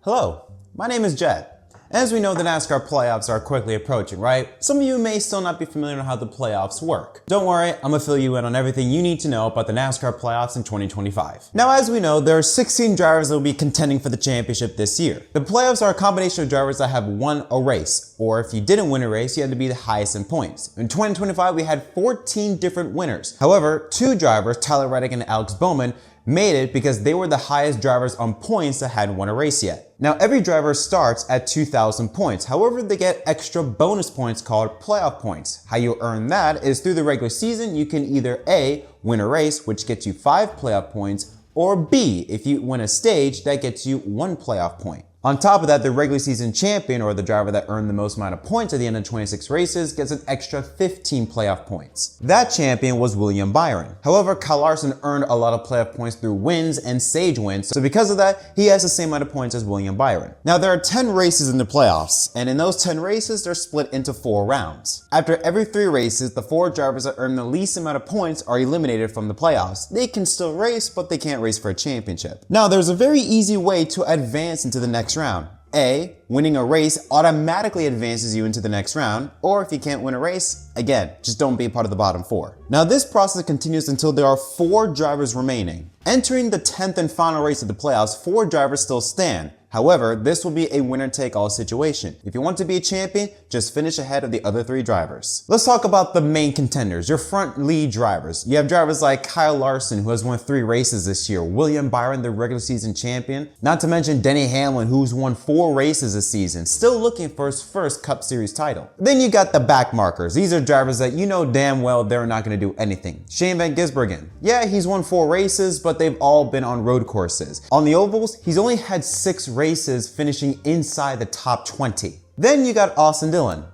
Hello, my name is Jed. As we know, the NASCAR playoffs are quickly approaching, right? Some of you may still not be familiar on how the playoffs work. Don't worry, I'm gonna fill you in on everything you need to know about the NASCAR playoffs in 2025. Now, as we know, there are 16 drivers that will be contending for the championship this year. The playoffs are a combination of drivers that have won a race, or if you didn't win a race, you had to be the highest in points. In 2025, we had 14 different winners. However, two drivers, Tyler Reddick and Alex Bowman, made it because they were the highest drivers on points that hadn't won a race yet. Now, every driver starts at 2,000 points. However, they get extra bonus points called playoff points. How you earn that is through the regular season. You can either A, win a race, which gets you 5 playoff points, or B, if you win a stage, that gets you 1 playoff point. On top of that, the regular season champion, or the driver that earned the most amount of points at the end of 26 races, gets an extra 15 playoff points. That champion was William Byron. However, Kyle Larson earned a lot of playoff points through wins and stage wins, so because of that, he has the same amount of points as William Byron. Now, there are 10 races in the playoffs, and in those 10 races, they're split into 4 rounds. After every 3 races, the 4 drivers that earn the least amount of points are eliminated from the playoffs. They can still race, but they can't race for a championship. Now, there's a very easy way to advance into the next round. A, winning a race automatically advances you into the next round, or if you can't win a race, again, just don't be part of the bottom 4. Now, this process continues until there are 4 drivers remaining. Entering the 10th and final race of the playoffs, 4 drivers still stand. However, this will be a winner-take-all situation. If you want to be a champion, just finish ahead of the other 3 drivers. Let's talk about the main contenders, your front lead drivers. You have drivers like Kyle Larson, who has won 3 races this year, William Byron, the regular season champion, not to mention Denny Hamlin, who's won 4 races this season, still looking for his first Cup Series title. Then you got the back markers. These are drivers that you know damn well they're not going to do anything. Shane Van Gisbergen. Yeah, he's won 4 races, but they've all been on road courses. On the ovals, he's only had 6 races, finishing inside the top 20. Then you got Austin Dillon.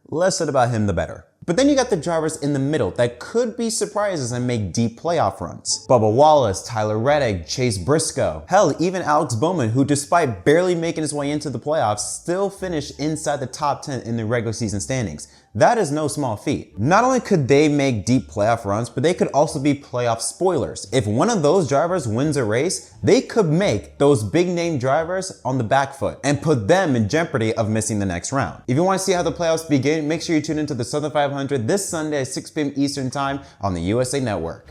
Less said about him, the better. But then you got the drivers in the middle that could be surprises and make deep playoff runs. Bubba Wallace, Tyler Reddick, Chase Briscoe. Hell, even Alex Bowman, who despite barely making his way into the playoffs, still finished inside the top 10 in the regular season standings. That is no small feat. Not only could they make deep playoff runs, but they could also be playoff spoilers. If one of those drivers wins a race, they could make those big name drivers on the back foot and put them in jeopardy of missing the next round. If you want to see how the playoffs begin, make sure you tune into the Southern 500 this Sunday at 6 p.m. Eastern Time on the USA Network.